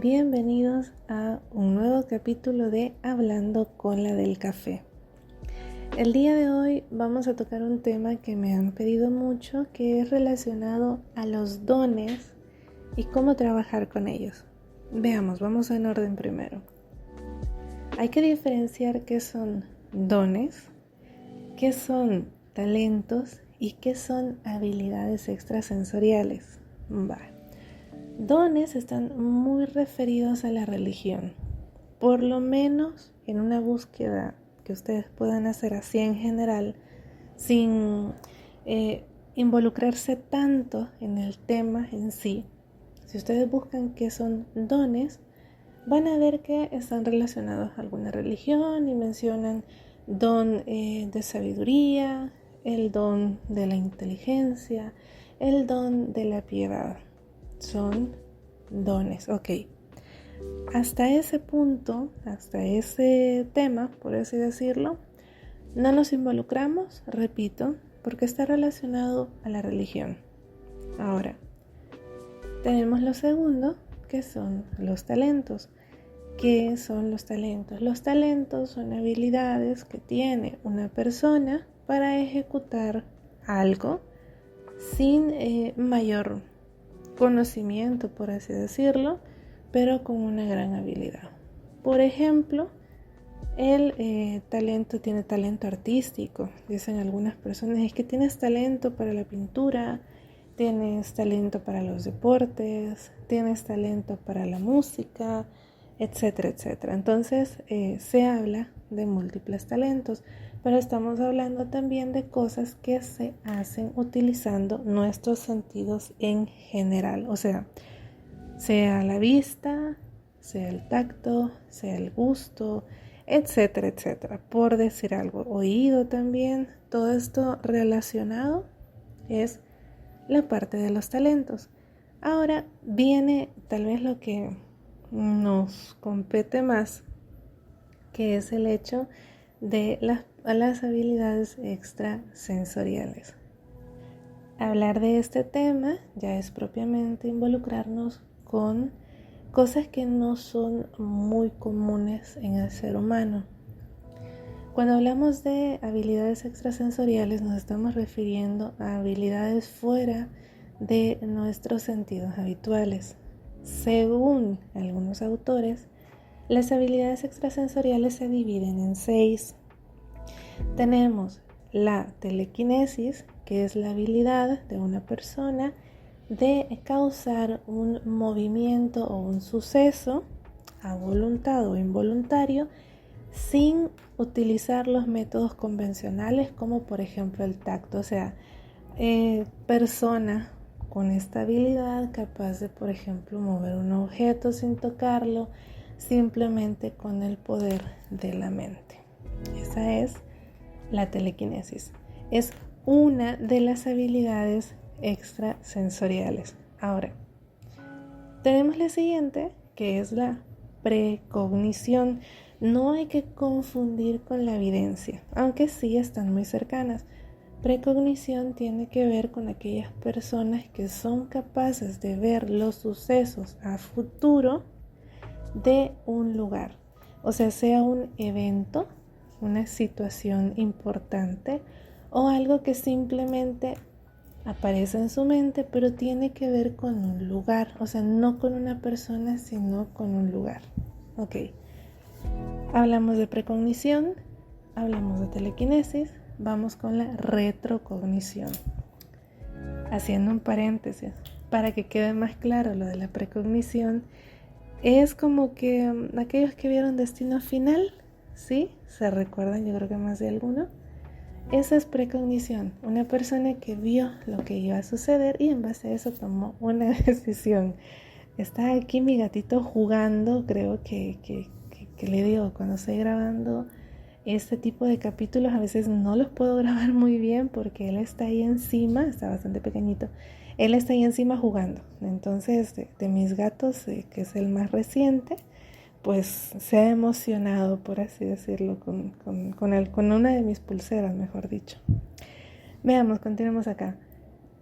Bienvenidos a un nuevo capítulo de Hablando con la del café. El día de hoy vamos a tocar un tema que me han pedido mucho, que es relacionado a los dones y cómo trabajar con ellos. Veamos, vamos en orden primero. Hay que diferenciar qué son dones, qué son talentos y qué son habilidades extrasensoriales. Dones están muy referidos a la religión, por lo menos en una búsqueda que ustedes puedan hacer así en general, sin involucrarse tanto en el tema en sí. Si ustedes buscan qué son dones, van a ver que están relacionados a alguna religión y mencionan don de sabiduría, el don de la inteligencia, el don de la piedad. Son dones, ok. Hasta ese punto, hasta ese tema, por así decirlo, no nos involucramos, repito, porque está relacionado a la religión. Ahora, tenemos lo segundo, que son los talentos. ¿Qué son los talentos? Los talentos son habilidades que tiene una persona para ejecutar algo sin mayor conocimiento, por así decirlo, pero con una gran habilidad. Por ejemplo, el talento tiene talento artístico. Dicen algunas personas, es que tienes talento para la pintura, tienes talento para los deportes, tienes talento para la música, etcétera, etcétera. Entonces se habla de múltiples talentos, pero estamos hablando también de cosas que se hacen utilizando nuestros sentidos en general, o sea la vista, sea el tacto, sea el gusto, etcétera, etcétera, por decir algo, oído también. Todo esto relacionado es la parte de los talentos. Ahora viene tal vez lo que nos compete más, que es el hecho de las habilidades extrasensoriales. Hablar de este tema ya es propiamente involucrarnos con cosas que no son muy comunes en el ser humano. Cuando hablamos de habilidades extrasensoriales nos estamos refiriendo a habilidades fuera de nuestros sentidos habituales. Según algunos autores, las habilidades extrasensoriales se dividen en 6. Tenemos la telequinesis, que es la habilidad de una persona de causar un movimiento o un suceso a voluntad o involuntario sin utilizar los métodos convencionales, como por ejemplo el tacto. O sea, persona con esta habilidad capaz de, por ejemplo, mover un objeto sin tocarlo, simplemente con el poder de la mente. Esa es la telequinesis. Es una de las habilidades extrasensoriales. Ahora, tenemos la siguiente, que es la precognición. No hay que confundir con la evidencia, aunque sí están muy cercanas. Precognición tiene que ver con aquellas personas que son capaces de ver los sucesos a futuro de un lugar. O sea un evento, una situación importante o algo que simplemente aparece en su mente, pero tiene que ver con un lugar. O sea, no con una persona, sino con un lugar. Ok. Hablamos de precognición, hablamos de telequinesis, vamos con la retrocognición. Haciendo un paréntesis, para que quede más claro lo de la precognición, es como que aquellos que vieron Destino Final, ¿sí? ¿Se recuerdan? Yo creo que más de alguno. Esa es precognición, una persona que vio lo que iba a suceder y en base a eso tomó una decisión. Está aquí mi gatito jugando, creo que le digo, cuando estoy grabando este tipo de capítulos a veces no los puedo grabar muy bien porque él está ahí encima, está bastante pequeñito, él está ahí encima jugando. Entonces de mis gatos, que es el más reciente, pues se ha emocionado, por así decirlo, con una de mis pulseras, mejor dicho. Veamos, continuemos acá.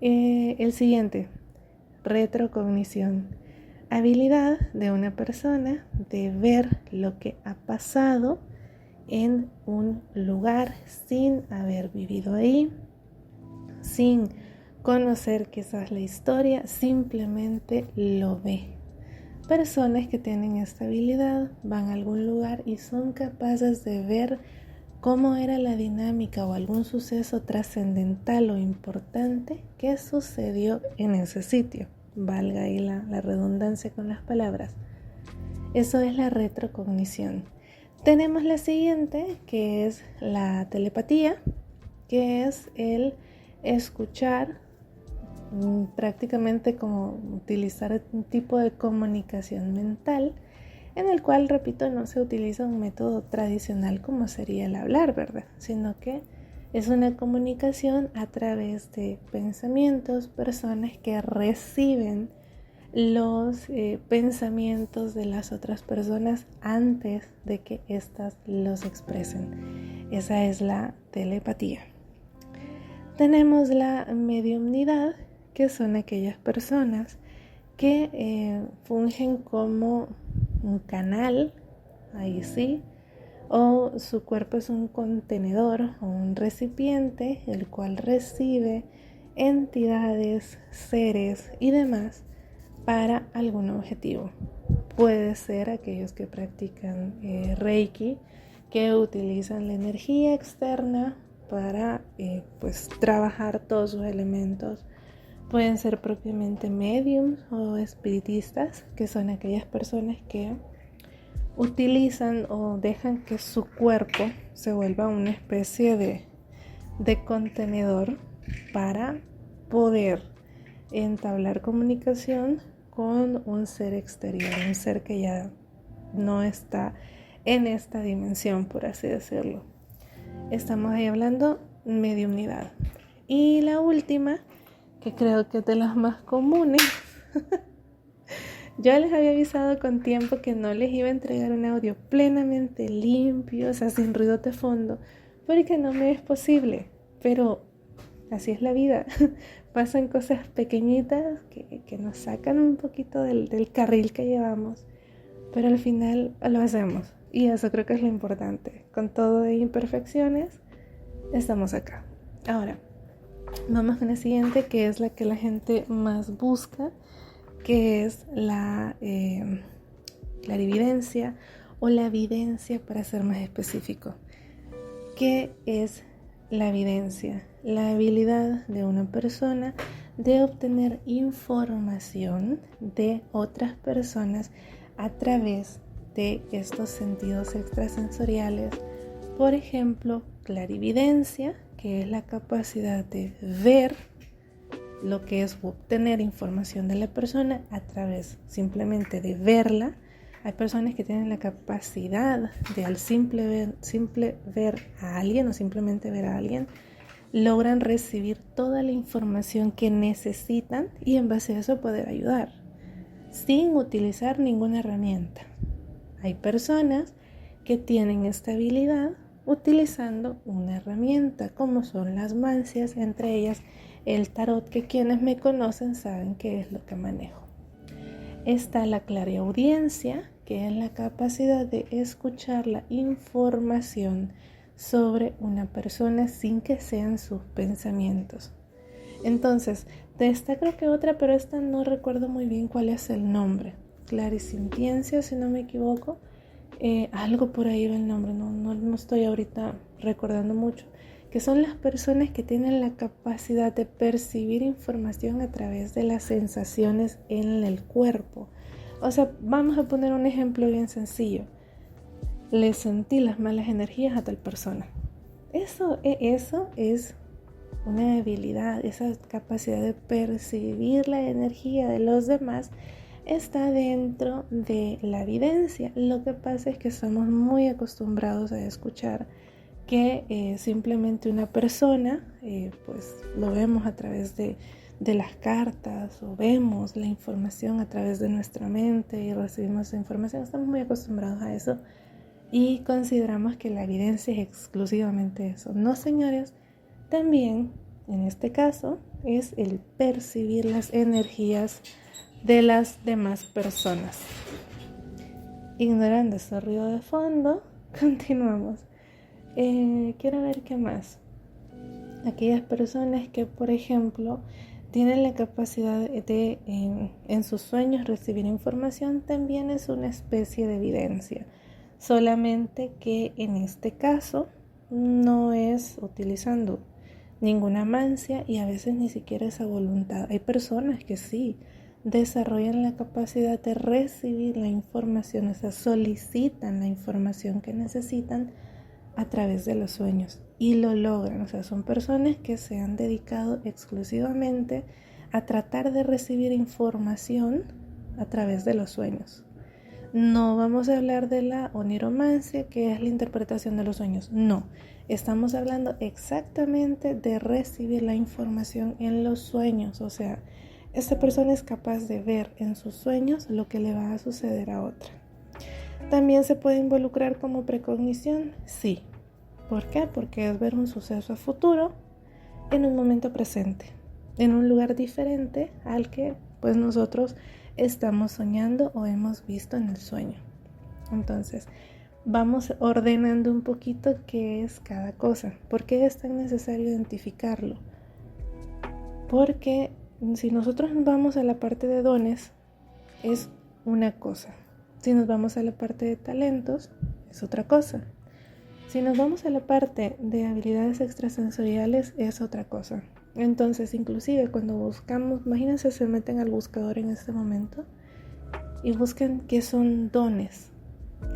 El siguiente, retrocognición. habilidad de una persona de ver lo que ha pasado en un lugar sin haber vivido ahí, sin conocer quizás la historia, simplemente lo ve. Personas que tienen esta habilidad van a algún lugar y son capaces de ver cómo era la dinámica o algún suceso trascendental o importante que sucedió en ese sitio. Valga ahí la redundancia con las palabras. Eso es la retrocognición. Tenemos la siguiente, que es la telepatía, que es el escuchar, prácticamente como utilizar un tipo de comunicación mental, en el cual, repito, no se utiliza un método tradicional como sería el hablar, ¿verdad? Sino que es una comunicación a través de pensamientos, personas que reciben los pensamientos de las otras personas antes de que éstas los expresen. Esa es la telepatía. Tenemos la mediumnidad, que son aquellas personas que fungen como un canal, ahí sí, o su cuerpo es un contenedor o un recipiente, el cual recibe entidades, seres y demás para algún objetivo. Puede ser aquellos que practican Reiki, que utilizan la energía externa para trabajar todos sus elementos. Pueden ser propiamente mediums o espiritistas, que son aquellas personas que utilizan o dejan que su cuerpo se vuelva una especie de contenedor para poder entablar comunicación con un ser exterior, un ser que ya no está en esta dimensión, por así decirlo. Estamos ahí hablando mediumnidad. Y la última, que creo que es de las más comunes, yo les había avisado con tiempo que no les iba a entregar un audio plenamente limpio, o sea, sin ruido de fondo, porque no me es posible, pero así es la vida. Pasan cosas pequeñitas que nos sacan un poquito del carril que llevamos, pero al final lo hacemos, y eso creo que es lo importante. Con todo de imperfecciones, estamos acá. Ahora, vamos con la siguiente, que es la que la gente más busca, que es la clarividencia o la videncia, para ser más específico. ¿Qué es la videncia? La habilidad de una persona de obtener información de otras personas a través de estos sentidos extrasensoriales. Por ejemplo, clarividencia, que es la capacidad de ver lo que es obtener información de la persona a través simplemente de verla. Hay personas que tienen la capacidad de, al simple ver a alguien o simplemente ver a alguien, logran recibir toda la información que necesitan y en base a eso poder ayudar sin utilizar ninguna herramienta. Hay personas que tienen esta habilidad utilizando una herramienta, como son las mancias, entre ellas el tarot, que quienes me conocen saben qué es lo que manejo. Está la clariaudiencia, que es la capacidad de escuchar la información sobre una persona sin que sean sus pensamientos. Entonces, de esta creo que otra, pero esta no recuerdo muy bien cuál es el nombre. Clarisintiencia, si no me equivoco. Algo por ahí va el nombre, no estoy ahorita recordando mucho. Que son las personas que tienen la capacidad de percibir información a través de las sensaciones en el cuerpo. O sea, vamos a poner un ejemplo bien sencillo. Le sentí las malas energías a tal persona. Eso es una habilidad, esa capacidad de percibir la energía de los demás está dentro de la videncia. Lo que pasa es que estamos muy acostumbrados a escuchar que simplemente una persona, pues lo vemos a través de las cartas, o vemos la información a través de nuestra mente y recibimos esa información. Estamos muy acostumbrados a eso y consideramos que la evidencia es exclusivamente eso. No, señores, también en este caso es el percibir las energías de las demás personas. Ignorando ese ruido de fondo, continuamos. Quiero ver qué más. Aquellas personas que, por ejemplo, tienen la capacidad de en sus sueños recibir información, también es una especie de evidencia. Solamente que en este caso no es utilizando ninguna mancia y a veces ni siquiera esa voluntad. Hay personas que sí desarrollan la capacidad de recibir la información, o sea, solicitan la información que necesitan a través de los sueños y lo logran. O sea, son personas que se han dedicado exclusivamente a tratar de recibir información a través de los sueños. No vamos a hablar de la oniromancia, que es la interpretación de los sueños. No, estamos hablando exactamente de recibir la información en los sueños. O sea, esta persona es capaz de ver en sus sueños lo que le va a suceder a otra. ¿También se puede involucrar como precognición? Sí. ¿Por qué? Porque es ver un suceso a futuro en un momento presente, en un lugar diferente al que pues nosotros estamos soñando o hemos visto en el sueño. Entonces, vamos ordenando un poquito qué es cada cosa. ¿Por qué es tan necesario identificarlo? Porque si nosotros vamos a la parte de dones, es una cosa. Si nos vamos a la parte de talentos, es otra cosa. Si nos vamos a la parte de habilidades extrasensoriales, es otra cosa. Entonces, inclusive cuando buscamos, imagínense, se meten al buscador en este momento y buscan qué son dones.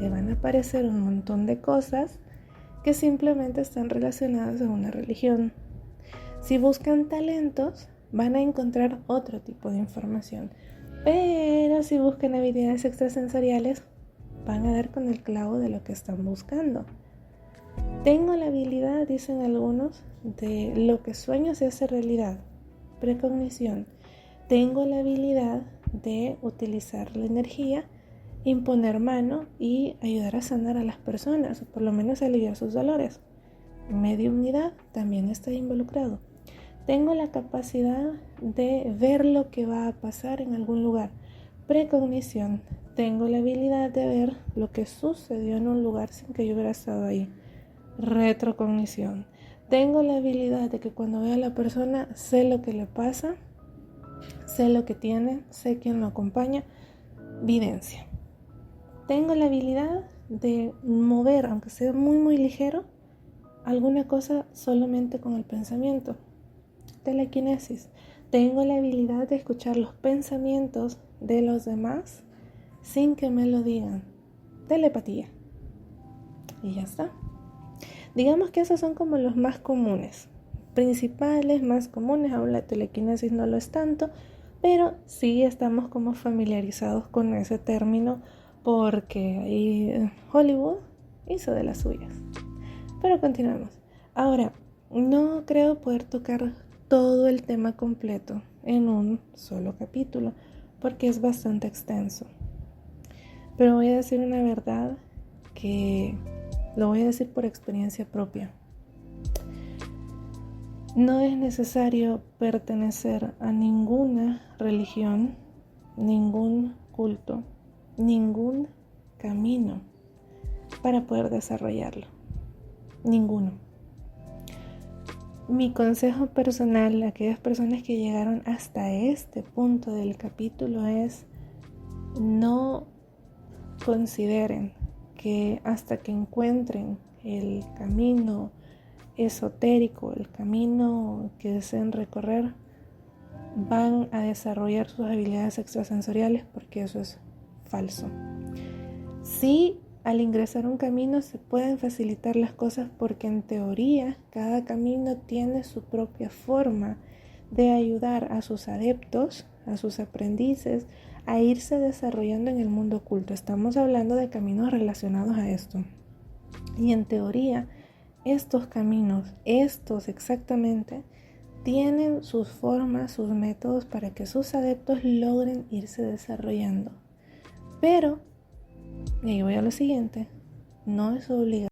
Le van a aparecer un montón de cosas que simplemente están relacionadas a una religión. Si buscan talentos, van a encontrar otro tipo de información. Pero si buscan habilidades extrasensoriales, van a dar con el clavo de lo que están buscando. Tengo la habilidad, dicen algunos, de lo que sueño se hace realidad. Precognición. Tengo la habilidad de utilizar la energía, imponer mano y ayudar a sanar a las personas, o por lo menos aliviar sus dolores. Mediumnidad también está involucrado. Tengo la capacidad de ver lo que va a pasar en algún lugar. Precognición. Tengo la habilidad de ver lo que sucedió en un lugar sin que yo hubiera estado ahí. Retrocognición. Tengo la habilidad de que cuando veo a la persona sé lo que le pasa, sé lo que tiene, sé quién lo acompaña. Videncia. Tengo la habilidad de mover, aunque sea muy ligero, alguna cosa solamente con el pensamiento. Telequinesis. Tengo la habilidad de escuchar los pensamientos de los demás sin que me lo digan. Telepatía. Y ya está. Digamos que esos son como los más comunes, principales, más comunes. Aún la telequinesis no lo es tanto, pero sí estamos como familiarizados con ese término porque ahí Hollywood hizo de las suyas. Pero continuamos. Ahora, no creo poder tocar todo el tema completo en un solo capítulo porque es bastante extenso. Pero voy a decir una verdad que lo voy a decir por experiencia propia. No es necesario pertenecer a ninguna religión, ningún culto, ningún camino para poder desarrollarlo. Ninguno. Mi consejo personal a aquellas personas que llegaron hasta este punto del capítulo es: no consideren que hasta que encuentren el camino esotérico, el camino que deseen recorrer, van a desarrollar sus habilidades extrasensoriales, porque eso es falso. Sí, al ingresar a un camino se pueden facilitar las cosas porque en teoría cada camino tiene su propia forma de ayudar a sus adeptos, a sus aprendices, a irse desarrollando en el mundo oculto. Estamos hablando de caminos relacionados a esto. Y en teoría, estos caminos, estos exactamente, tienen sus formas, sus métodos para que sus adeptos logren irse desarrollando. Pero, y ahí voy a lo siguiente, no es obligatorio.